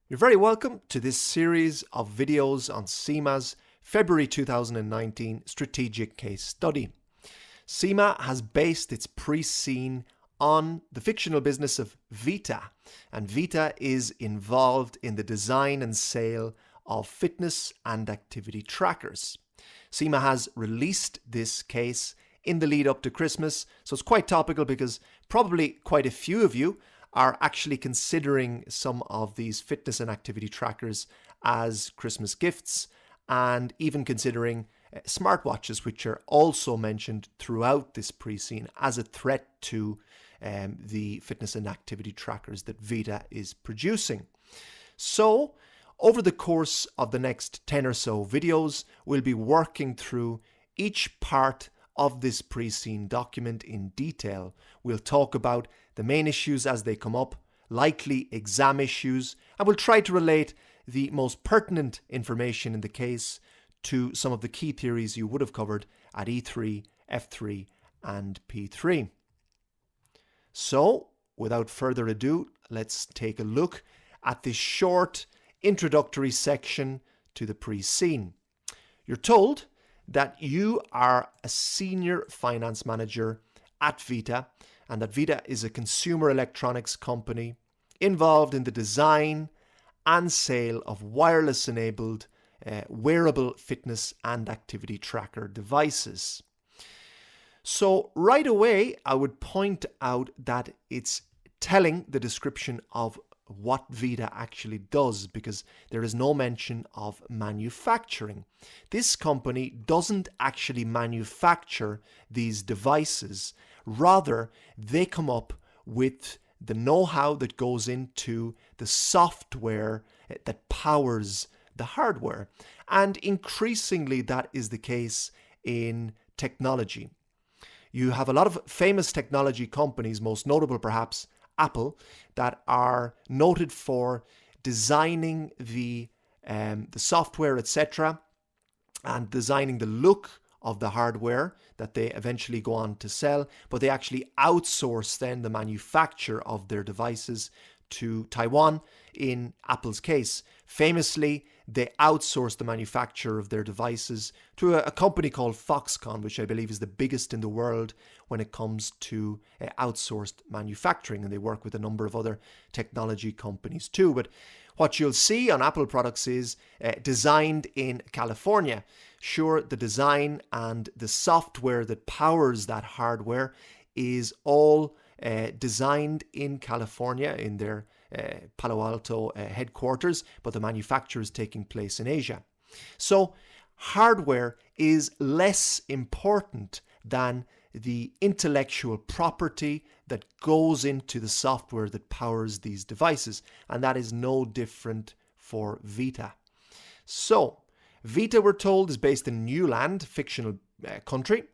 You're very welcome to this series of videos on CIMA's February 2019 strategic case study. CIMA has based its pre-scene on the fictional business of Vita, and Vita is involved in the design and sale of fitness and activity trackers. CIMA has released this case in the lead up to Christmas, so it's quite topical because probably quite a few of you are actually considering some of these fitness and activity trackers as Christmas gifts, and even considering smartwatches, which are also mentioned throughout this pre-scene as a threat to the fitness and activity trackers that Vita is producing. So over the course of the next 10 or so videos, we'll be working through each part of this pre-scene document in detail. We'll talk about the main issues as they come up, likely exam issues, and we'll try to relate the most pertinent information in the case to some of the key theories you would have covered at E3, F3 and P3. So, without further ado, let's take a look at this short introductory section to the pre-scene. You're told that you are a senior finance manager at Vita, and that Vita is a consumer electronics company involved in the design and sale of wireless-enabled wearable fitness and activity tracker devices. So right away, I would point out that it's telling the description of what Vita actually does, because there is no mention of manufacturing. This company doesn't actually manufacture these devices. Rather, they come up with the know-how that goes into the software that powers the hardware. And increasingly, that is the case in technology. You have a lot of famous technology companies, most notable perhaps Apple, that are noted for designing the software, etc., and designing the look of the hardware that they eventually go on to sell, but they actually outsource then the manufacture of their devices to Taiwan in Apple's case. Famously, they outsourced the manufacture of their devices to a company called Foxconn, which I believe is the biggest in the world when it comes to outsourced manufacturing, and they work with a number of other technology companies too. But what you'll see on Apple products is designed in California. Sure, the design and the software that powers that hardware is all designed in California in their Palo Alto headquarters, but the manufacture is taking place in Asia. So hardware is less important than the intellectual property that goes into the software that powers these devices, and that is no different for Vita. So Vita, we're told, is based in Newland, fictional country,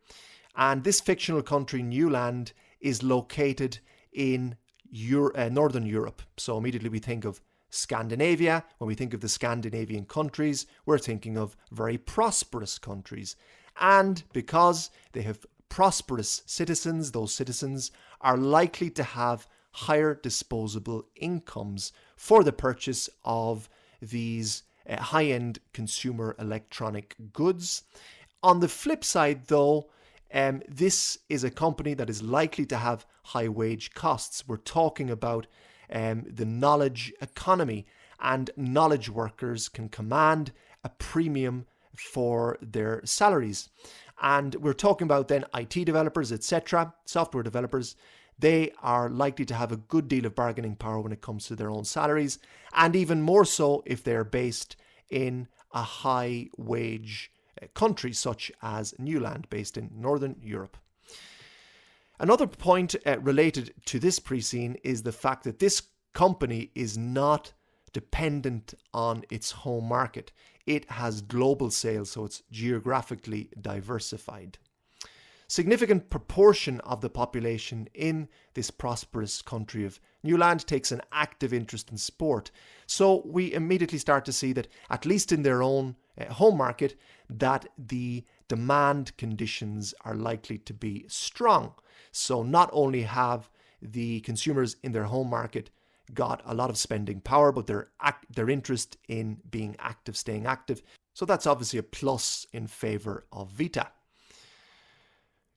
and this fictional country, Newland, is located in Northern Europe. So immediately we think of Scandinavia. When we think of the Scandinavian countries, we're thinking of very prosperous countries. And because they have prosperous citizens, those citizens are likely to have higher disposable incomes for the purchase of these high-end consumer electronic goods. On the flip side, though, this is a company that is likely to have high wage costs. We're talking about the knowledge economy, and knowledge workers can command a premium for their salaries. And we're talking about then IT developers, etc., software developers. They are likely to have a good deal of bargaining power when it comes to their own salaries, and even more so if they're based in a high wage country such as Newland, based in Northern Europe. Another point related to this pre-scene is the fact that this company is not dependent on its home market. It has global sales, so it's geographically diversified. Significant proportion of the population in this prosperous country of Newland takes an active interest in sport. So we immediately start to see that, at least in their own home market, that the demand conditions are likely to be strong. So not only have the consumers in their home market got a lot of spending power, but their interest in being active, staying active. So that's obviously a plus in favor of Vita.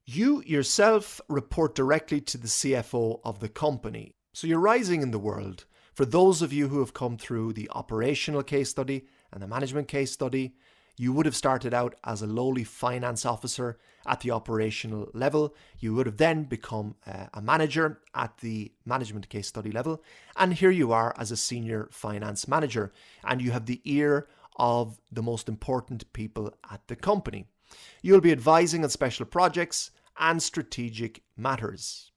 You yourself report directly to the CFO of the company. So you're rising in the world. For those of you who have come through the operational case study and the management case study, you would have started out as a lowly finance officer at the operational level. You would have then become a manager at the management case study level. And here you are as a senior finance manager, and you have the ear of the most important people at the company. You'll be advising on special projects and strategic matters.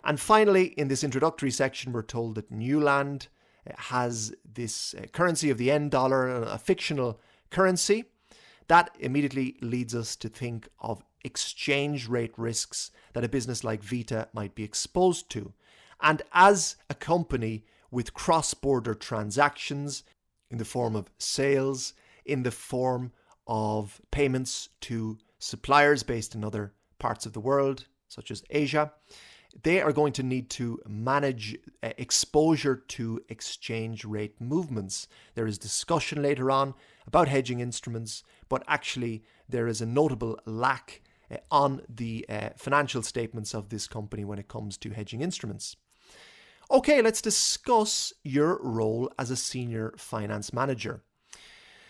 And finally, in this introductory section, we're told that Newland has this currency of the N dollar, a fictional currency. That immediately leads us to think of exchange rate risks that a business like Vita might be exposed to. And as a company with cross-border transactions in the form of sales, in the form of payments to suppliers based in other parts of the world, such as Asia, they are going to need to manage exposure to exchange rate movements. There is discussion later on about hedging instruments, but actually there is a notable lack on the financial statements of this company when it comes to hedging instruments. Okay, let's discuss your role as a senior finance manager.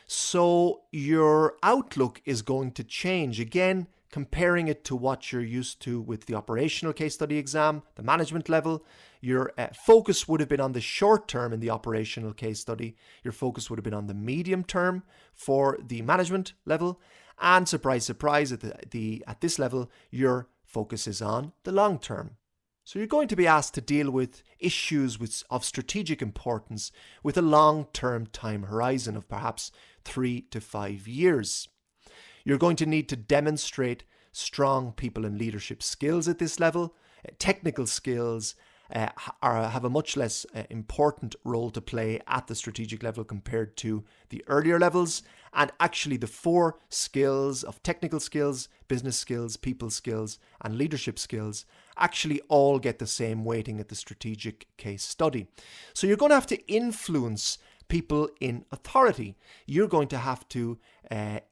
So your outlook is going to change. Again, comparing it to what you're used to with the operational case study exam, the management level, your focus would have been on the short term in the operational case study. Your focus would have been on the medium term for the management level. And surprise, surprise, at this level, your focus is on the long term. So you're going to be asked to deal with issues of strategic importance with a long-term time horizon of perhaps 3 to 5 years. You're going to need to demonstrate strong people and leadership skills at this level. Technical skills have a much less important role to play at the strategic level compared to the earlier levels. And actually the 4 skills of technical skills, business skills, people skills, and leadership skills actually all get the same weighting at the strategic case study. So you're going to have to influence people in authority. You're going to have to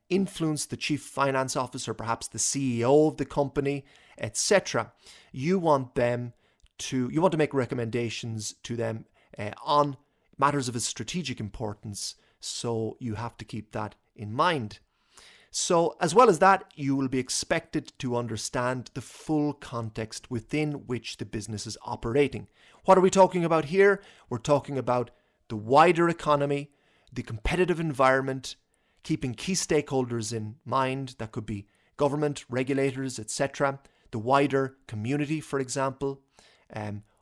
influence the chief finance officer, perhaps the CEO of the company, etc. You want to make recommendations to them on matters of strategic importance. So you have to keep that in mind. So as well as that, you will be expected to understand the full context within which the business is operating. What are we talking about here? We're talking about the wider economy, the competitive environment, keeping key stakeholders in mind. That could be government, regulators, etc. The wider community, for example.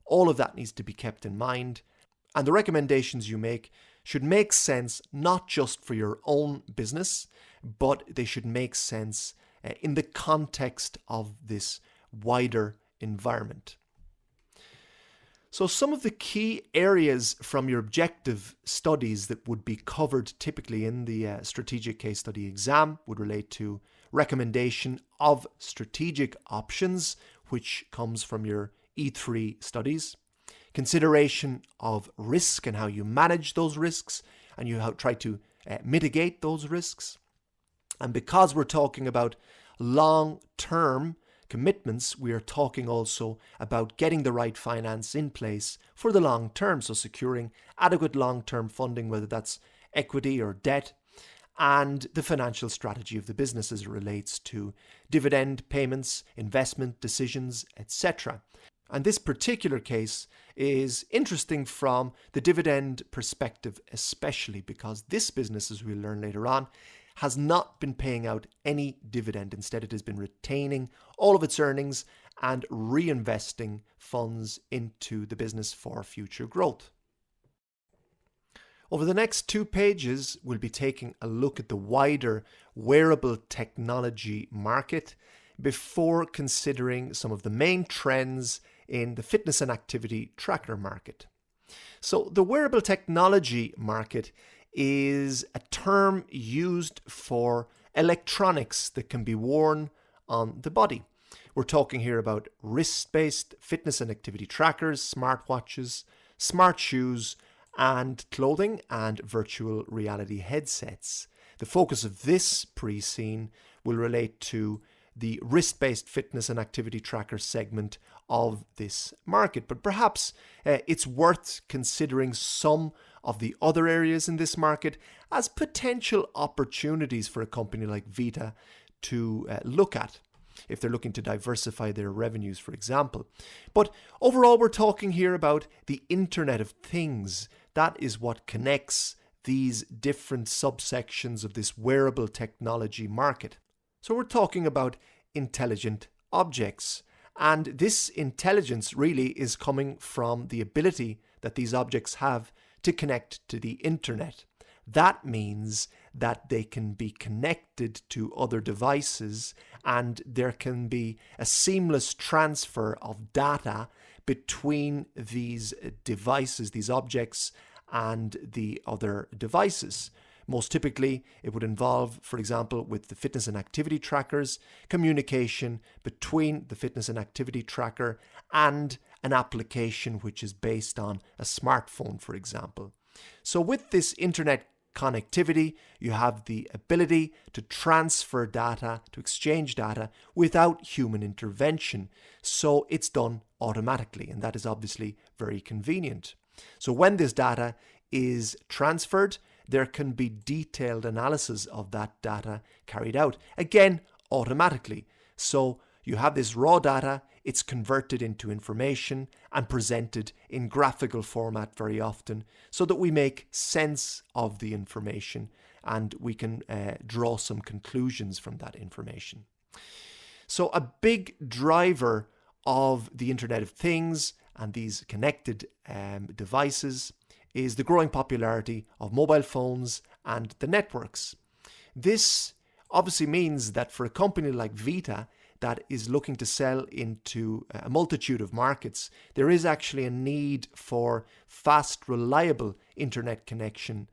All of that needs to be kept in mind. And the recommendations you make should make sense not just for your own business, but they should make sense in the context of this wider environment. So some of the key areas from your objective studies that would be covered typically in the strategic case study exam would relate to recommendation of strategic options, which comes from your E3 studies, consideration of risk and how you manage those risks and you try to mitigate those risks. And because we're talking about long-term commitments, we are talking also about getting the right finance in place for the long term. So securing adequate long-term funding, whether that's equity or debt, and the financial strategy of the business as it relates to dividend payments, investment decisions, etc. And this particular case is interesting from the dividend perspective, especially because this business, as we'll learn later on, has not been paying out any dividend. Instead, it has been retaining all of its earnings and reinvesting funds into the business for future growth. Over the next 2 pages, we'll be taking a look at the wider wearable technology market before considering some of the main trends in the fitness and activity tracker market. So the wearable technology market is a term used for electronics that can be worn on the body. We're talking here about wrist-based fitness and activity trackers, smartwatches, smart shoes, and clothing and virtual reality headsets. The focus of this pre-scene will relate to the wrist-based fitness and activity tracker segment of this market. But perhaps it's worth considering some of the other areas in this market as potential opportunities for a company like Vita to look at if they're looking to diversify their revenues, for example. But overall, we're talking here about the Internet of Things. That is what connects these different subsections of this wearable technology market. So we're talking about intelligent objects. And this intelligence really is coming from the ability that these objects have to connect to the internet. That means that they can be connected to other devices and there can be a seamless transfer of data between these devices, these objects, and the other devices. Most typically, it would involve, for example, with the fitness and activity trackers, communication between the fitness and activity tracker and an application which is based on a smartphone, for example. So with this internet connectivity, you have the ability to transfer data, to exchange data without human intervention. So it's done automatically, and that is obviously very convenient. So when this data is transferred, there can be detailed analysis of that data carried out, again, automatically. So you have this raw data, it's converted into information and presented in graphical format very often so that we make sense of the information and we can draw some conclusions from that information. So a big driver of the Internet of Things and these connected devices is the growing popularity of mobile phones and the networks. This obviously means that for a company like Vita that is looking to sell into a multitude of markets, there is actually a need for fast, reliable internet connection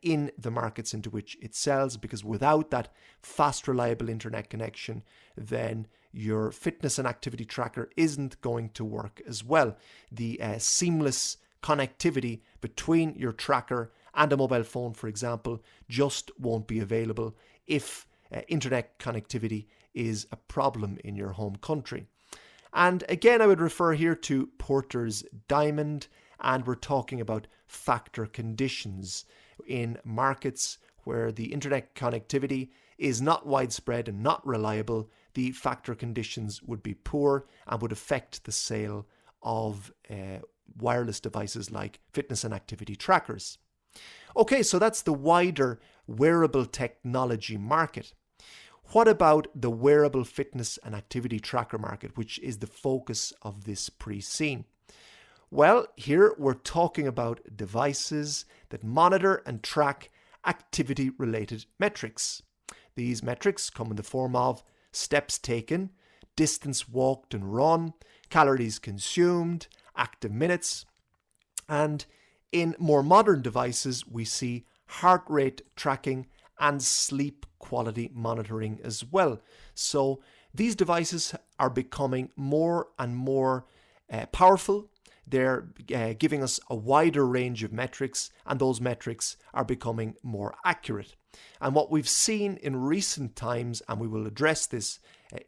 in the markets into which it sells, because without that fast, reliable internet connection, then your fitness and activity tracker isn't going to work as well. The seamless connectivity between your tracker and a mobile phone, for example, just won't be available if internet connectivity is a problem in your home country. And again, I would refer here to Porter's Diamond, and we're talking about factor conditions in markets where the internet connectivity is not widespread and not reliable. The factor conditions would be poor and would affect the sale of wireless devices like fitness and activity trackers. Okay, so that's the wider wearable technology market. What about the wearable fitness and activity tracker market, which is the focus of this pre-scene? Well, here we're talking about devices that monitor and track activity-related metrics. These metrics come in the form of steps taken, distance walked and run, calories consumed, active minutes, and in more modern devices we see heart rate tracking and sleep quality monitoring as well. So these devices are becoming more and more powerful. They're giving us a wider range of metrics, and those metrics are becoming more accurate. And what we've seen in recent times, and we will address this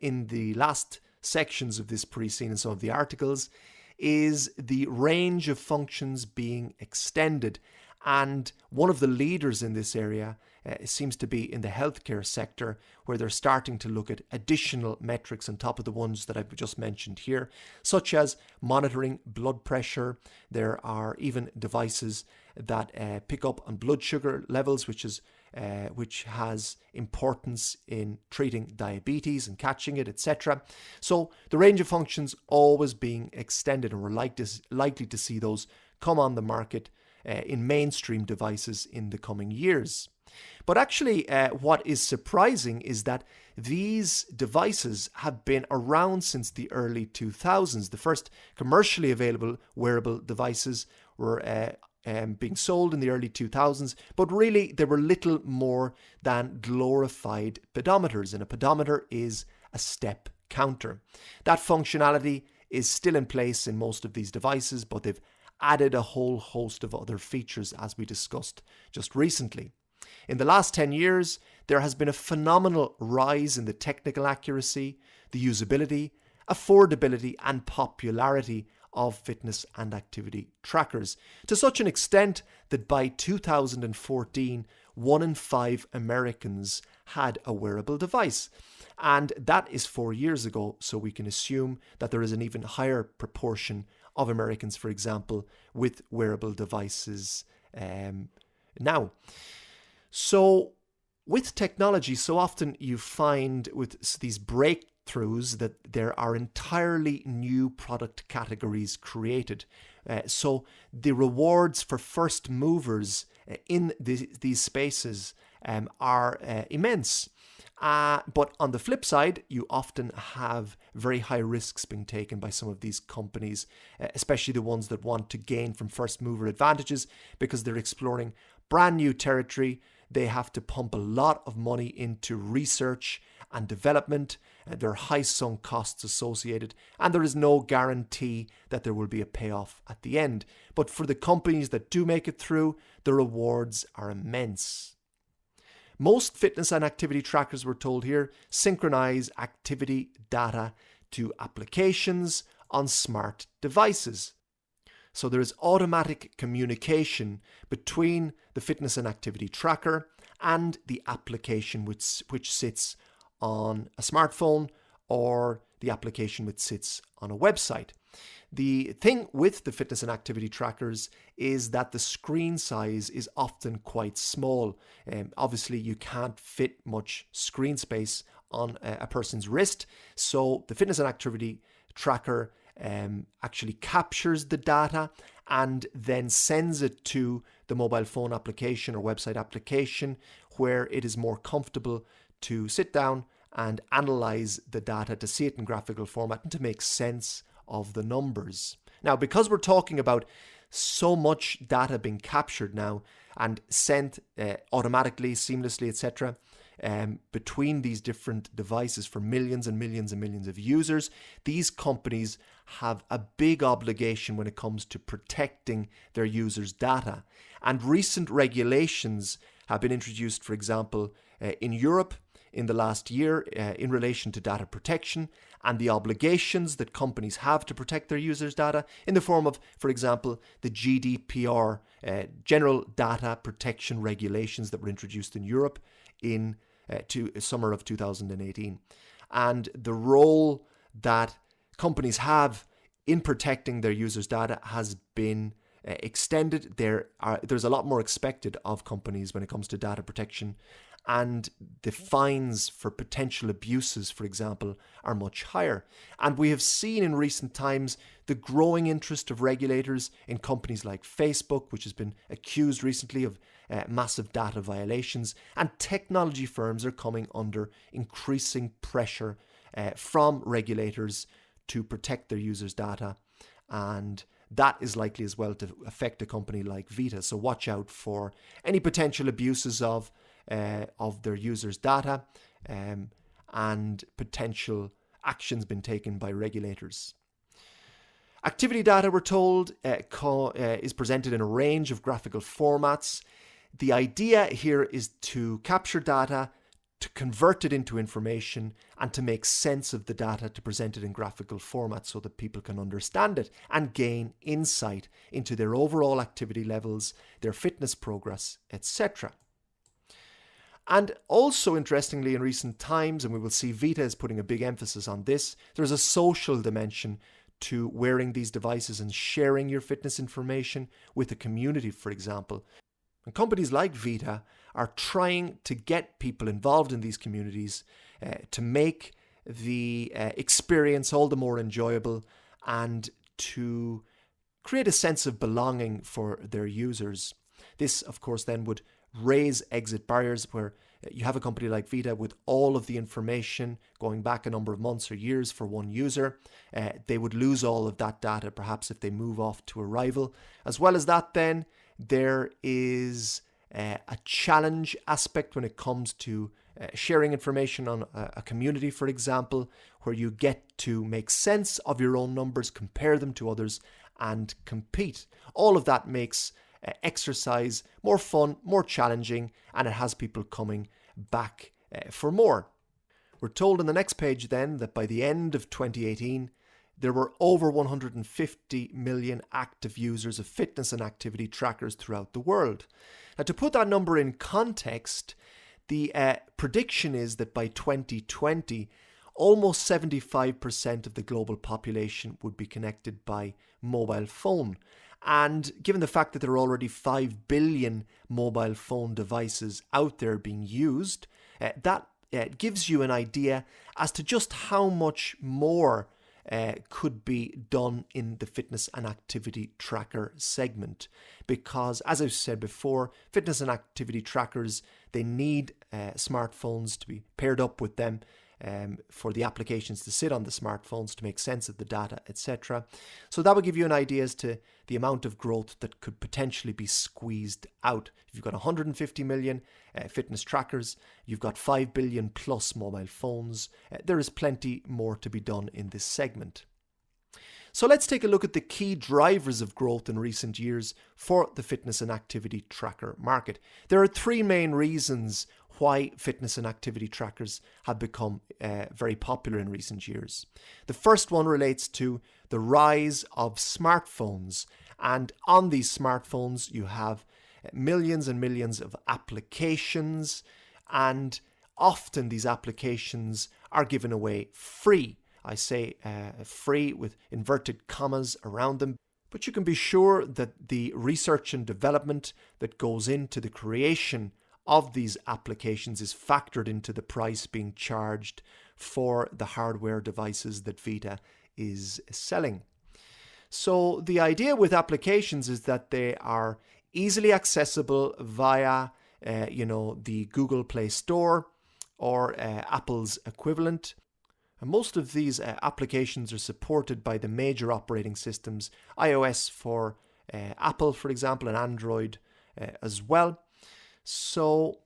in the last sections of this pre-scene and some of the articles, is the range of functions being extended. And one of the leaders in this area seems to be in the healthcare sector, where they're starting to look at additional metrics on top of the ones that I've just mentioned here, such as monitoring blood pressure. There are even devices that pick up on blood sugar levels, which has importance in treating diabetes and catching it, etc. So the range of functions always being extended, and we're likely to see those come on the market in mainstream devices in the coming years. But actually, what is surprising is that these devices have been around since the early 2000s. The first commercially available wearable devices were being sold in the early 2000s, but really they were little more than glorified pedometers, and a pedometer is a step counter. That functionality is still in place in most of these devices, but they've added a whole host of other features, as we discussed just recently. In the last 10 years, there has been a phenomenal rise in the technical accuracy, the usability, affordability, and popularity of fitness and activity trackers, to such an extent that by 2014, 1 in 5 Americans had a wearable device. And that is 4 years ago, so we can assume that there is an even higher proportion of Americans, for example, with wearable devices now. So with technology, so often you find with these breakthroughs that there are entirely new product categories created. So the rewards for first movers in these spaces are immense. But on the flip side, you often have very high risks being taken by some of these companies, especially the ones that want to gain from first mover advantages because they're exploring brand new territory. They have to pump a lot of money into research and development. There are high sunk costs associated, and there is no guarantee that there will be a payoff at the end. But for the companies that do make it through, the rewards are immense. Most fitness and activity trackers, we're told here, synchronize activity data to applications on smart devices. So there is automatic communication between the fitness and activity tracker and the application which sits on a smartphone or the application which sits on a website. The thing with the fitness and activity trackers is that the screen size is often quite small. Obviously, you can't fit much screen space on a person's wrist. So the fitness and activity tracker actually captures the data and then sends it to the mobile phone application or website application, where it is more comfortable to sit down and analyze the data, to see it in graphical format and to make sense of the numbers. Now, because we're talking about so much data being captured now and sent automatically, seamlessly, etc., between these different devices for millions and millions and millions of users, these companies have a big obligation when it comes to protecting their users' data. And recent regulations have been introduced, for example, in Europe in the last year in relation to data protection and the obligations that companies have to protect their users' data in the form of, for example, the GDPR, General Data Protection Regulations that were introduced in Europe in summer of 2018. And the role that companies have in protecting their users' data has been extended. There's a lot more expected of companies when it comes to data protection, and the fines for potential abuses, for example, are much higher. And we have seen in recent times the growing interest of regulators in companies like Facebook, which has been accused recently of massive data violations, and technology firms are coming under increasing pressure from regulators to protect their users' data, and that is likely as well to affect a company like Vita. So watch out for any potential abuses of their users' data and potential actions being taken by regulators. Activity data, we're told, is presented in a range of graphical formats. The idea here is to capture data, to convert it into information, and to make sense of the data, to present it in graphical format so that people can understand it and gain insight into their overall activity levels, their fitness progress, etc. And also, interestingly, in recent times, and we will see Vita is putting a big emphasis on this, there's a social dimension to wearing these devices and sharing your fitness information with the community, for example. And companies like Vita are trying to get people involved in these communities to make the experience all the more enjoyable and to create a sense of belonging for their users. This, of course, then would raise exit barriers, where you have a company like Vita with all of the information going back a number of months or years for one user. They would lose all of that data perhaps if they move off to a rival. As well as that, then there is a challenge aspect when it comes to sharing information on a community, for example, where you get to make sense of your own numbers, compare them to others, and compete. All of that makes exercise more fun, more challenging, and it has people coming back for more. We're told on the next page then that by the end of 2018, there were over 150 million active users of fitness and activity trackers throughout the world. Now, to put that number in context, the prediction is that by 2020, almost 75% of the global population would be connected by mobile phone. And given the fact that there are already 5 billion mobile phone devices out there being used, that gives you an idea as to just how much more could be done in the fitness and activity tracker segment. Because, as I've said before, fitness and activity trackers, they need smartphones to be paired up with them for the applications to sit on the smartphones to make sense of the data, etc. So that will give you an idea as to the amount of growth that could potentially be squeezed out. If you've got 150 million fitness trackers, you've got 5 billion plus mobile phones, there is plenty more to be done in this segment. So let's take a look at the key drivers of growth in recent years for the fitness and activity tracker market. There are three main reasons why fitness and activity trackers have become very popular in recent years. The first one relates to the rise of smartphones, and on these smartphones you have millions and millions of applications, and often these applications are given away free. I say free with inverted commas around them, but you can be sure that the research and development that goes into the creation of these applications is factored into the price being charged for the hardware devices that Vita is selling. So the idea with applications is that they are easily accessible via the Google Play Store or Apple's equivalent. And most of these applications are supported by the major operating systems, iOS for Apple, for example, and Android as well. So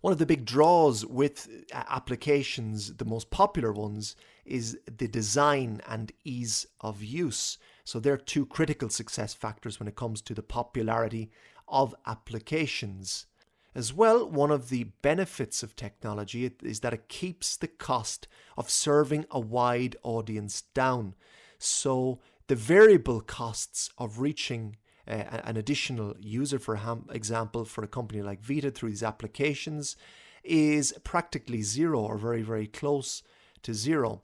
one of the big draws with applications, the most popular ones, is the design and ease of use. So they're two critical success factors when it comes to the popularity of applications. As well, one of the benefits of technology is that it keeps the cost of serving a wide audience down. So the variable costs of reaching an additional user, for example, for a company like Vita through these applications is practically zero or very, very close to zero.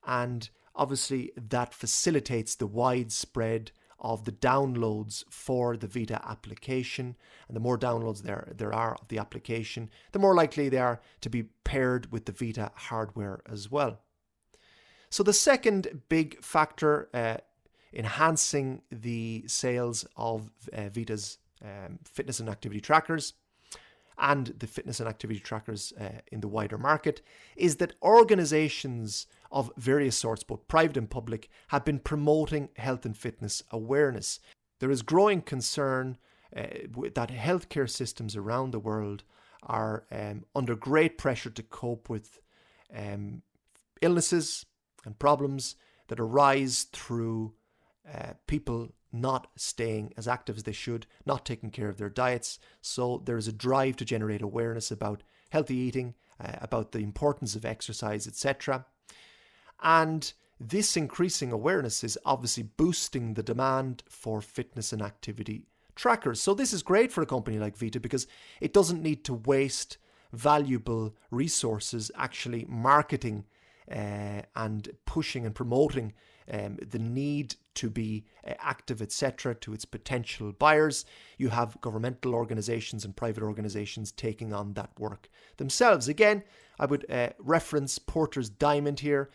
And obviously that facilitates the widespread of the downloads for the Vita application. And the more downloads there are of the application, the more likely they are to be paired with the Vita hardware as well. So the second big factor enhancing the sales of Vita's fitness and activity trackers and the fitness and activity trackers in the wider market is that organizations of various sorts, both private and public, have been promoting health and fitness awareness. There is growing concern that healthcare systems around the world are under great pressure to cope with illnesses and problems that arise through people not staying as active as they should, not taking care of their diets. So there is a drive to generate awareness about healthy eating, about the importance of exercise, etc. And this increasing awareness is obviously boosting the demand for fitness and activity trackers. So this is great for a company like Vita because it doesn't need to waste valuable resources actually marketing and pushing and promoting the need to be active, etc., to its potential buyers. You have governmental organizations and private organizations taking on that work themselves. Again, I would reference Porter's Diamond here,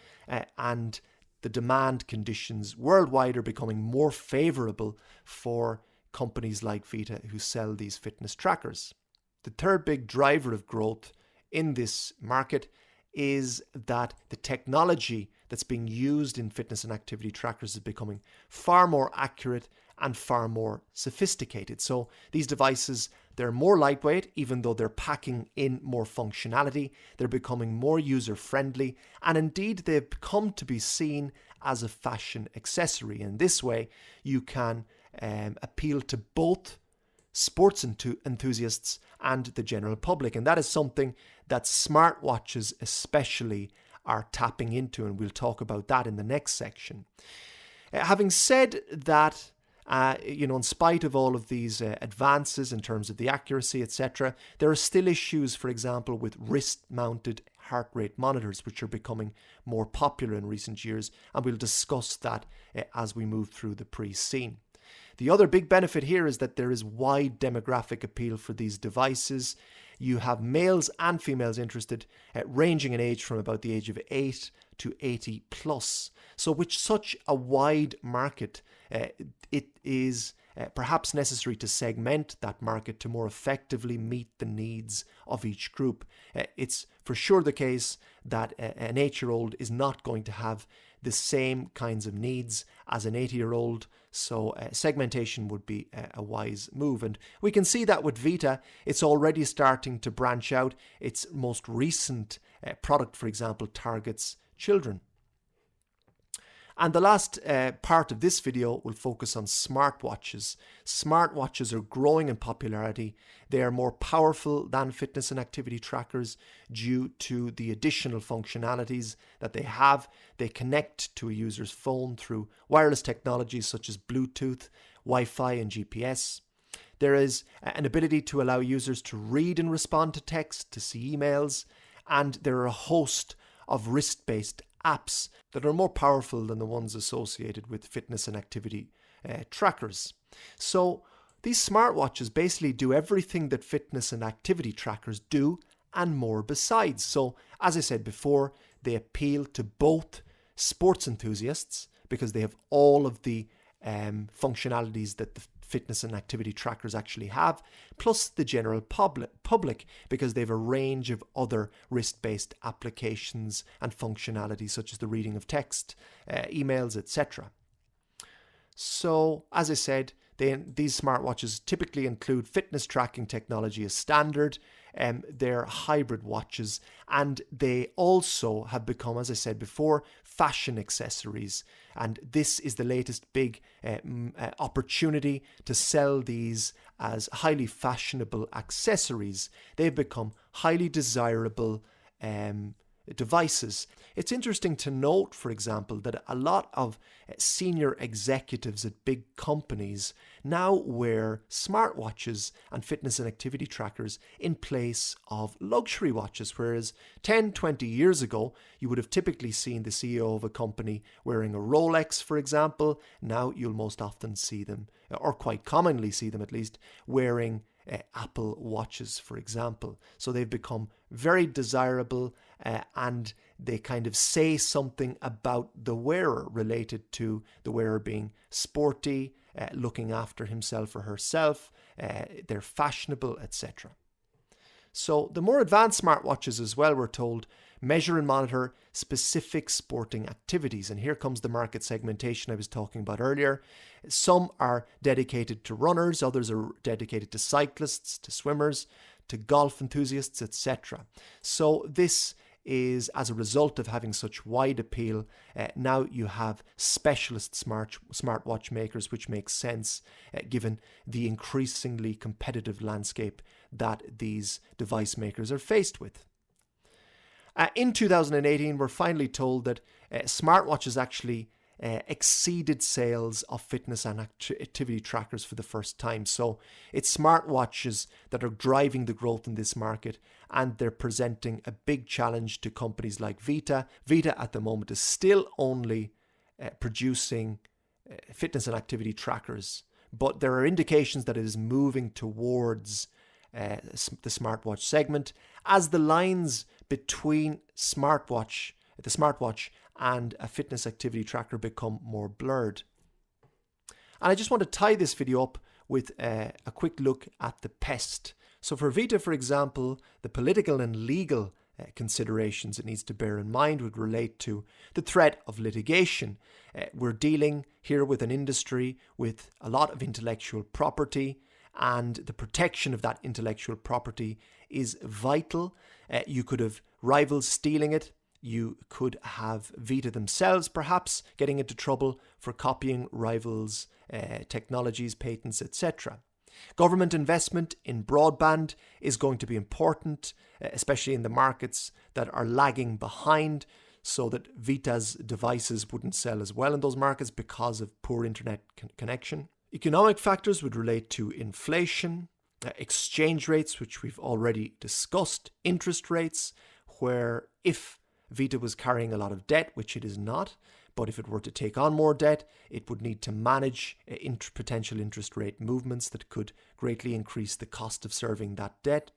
and the demand conditions worldwide are becoming more favorable for companies like Vita who sell these fitness trackers. The third big driver of growth in this market is that the technology that's being used in fitness and activity trackers is becoming far more accurate and far more sophisticated. So these devices, they're more lightweight, even though they're packing in more functionality. They're becoming more user-friendly, and indeed they've come to be seen as a fashion accessory. In this way, you can appeal to both sports enthusiasts and the general public. And that is something that smartwatches especially are tapping into, and we'll talk about that in the next section. Having said that, in spite of all of these advances in terms of the accuracy, etc., there are still issues, for example, with wrist-mounted heart rate monitors, which are becoming more popular in recent years, and we'll discuss that as we move through the pre-scene. The other big benefit here is that there is wide demographic appeal for these devices. You have males and females interested, ranging in age from about the age of 8 to 80 plus. So with such a wide market, it is perhaps necessary to segment that market to more effectively meet the needs of each group. It's for sure the case that an 8-year-old is not going to have the same kinds of needs as an 80-year-old, so segmentation would be a wise move. And we can see that with Vita. It's already starting to branch out. Its most recent product, for example, targets children. And the last part of this video will focus on smartwatches. Smartwatches are growing in popularity. They are more powerful than fitness and activity trackers due to the additional functionalities that they have. They connect to a user's phone through wireless technologies such as Bluetooth, Wi-Fi and GPS. There is an ability to allow users to read and respond to text, to see emails, and there are a host of wrist-based apps that are more powerful than the ones associated with fitness and activity trackers. So these smartwatches basically do everything that fitness and activity trackers do and more besides. So as I said before, they appeal to both sports enthusiasts because they have all of the functionalities that the fitness and activity trackers actually have, plus the general public because they have a range of other wrist-based applications and functionalities such as the reading of text, emails, etc. So as I said, these smartwatches typically include fitness tracking technology as standard. They're hybrid watches, and they also have become, as I said before, fashion accessories. And this is the latest big opportunity to sell these as highly fashionable accessories. They've become highly desirable devices. It's interesting to note, for example, that a lot of senior executives at big companies now wear smartwatches and fitness and activity trackers in place of luxury watches, whereas 10, 20 years ago, you would have typically seen the CEO of a company wearing a Rolex, for example. Now you'll most often see them, or quite commonly see them at least, wearing Apple watches, for example. So they've become very desirable and they kind of say something about the wearer related to the wearer being sporty, looking after himself or herself, they're fashionable, etc. So the more advanced smartwatches as well, we're told, measure and monitor specific sporting activities. And here comes the market segmentation I was talking about earlier. Some are dedicated to runners, others are dedicated to cyclists, to swimmers, to golf enthusiasts, etc. So this is as a result of having such wide appeal. Now you have specialist smartwatch makers, which makes sense given the increasingly competitive landscape that these device makers are faced with. In 2018, we're finally told that smartwatches actually exceeded sales of fitness and activity trackers for the first time. So it's smartwatches that are driving the growth in this market, and they're presenting a big challenge to companies like Vita. Vita at the moment is still only producing fitness and activity trackers, but there are indications that it is moving towards the smartwatch segment as the lines between the smartwatch and a fitness activity tracker become more blurred. And I just want to tie this video up with a quick look at the pest. So for Vita, for example, the political and legal considerations it needs to bear in mind would relate to the threat of litigation. We're dealing here with an industry with a lot of intellectual property, and the protection of that intellectual property is vital. You could have rivals stealing it. You could have Vita themselves perhaps getting into trouble for copying rivals' technologies, patents, etc. Government investment in broadband is going to be important, especially in the markets that are lagging behind, so that Vita's devices wouldn't sell as well in those markets because of poor internet connection. Economic factors would relate to inflation, exchange rates, which we've already discussed, interest rates, where if Vita was carrying a lot of debt, which it is not, but if it were to take on more debt, it would need to manage potential interest rate movements that could greatly increase the cost of serving that debt.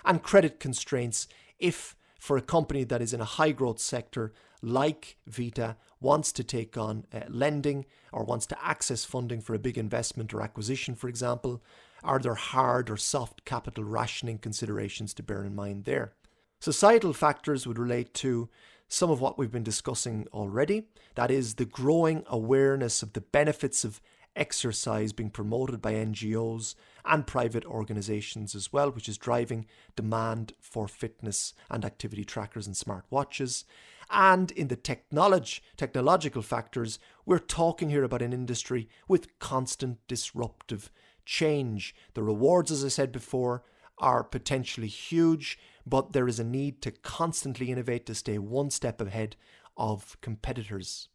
And credit constraints, if for a company that is in a high growth sector like Vita wants to take on lending or wants to access funding for a big investment or acquisition, for example, are there hard or soft capital rationing considerations to bear in mind there? Societal factors would relate to some of what we've been discussing already. That is the growing awareness of the benefits of exercise being promoted by NGOs and private organizations as well, which is driving demand for fitness and activity trackers and smartwatches. And in the technological factors, we're talking here about an industry with constant disruptive change. The rewards, as I said before, are potentially huge, but there is a need to constantly innovate to stay one step ahead of competitors.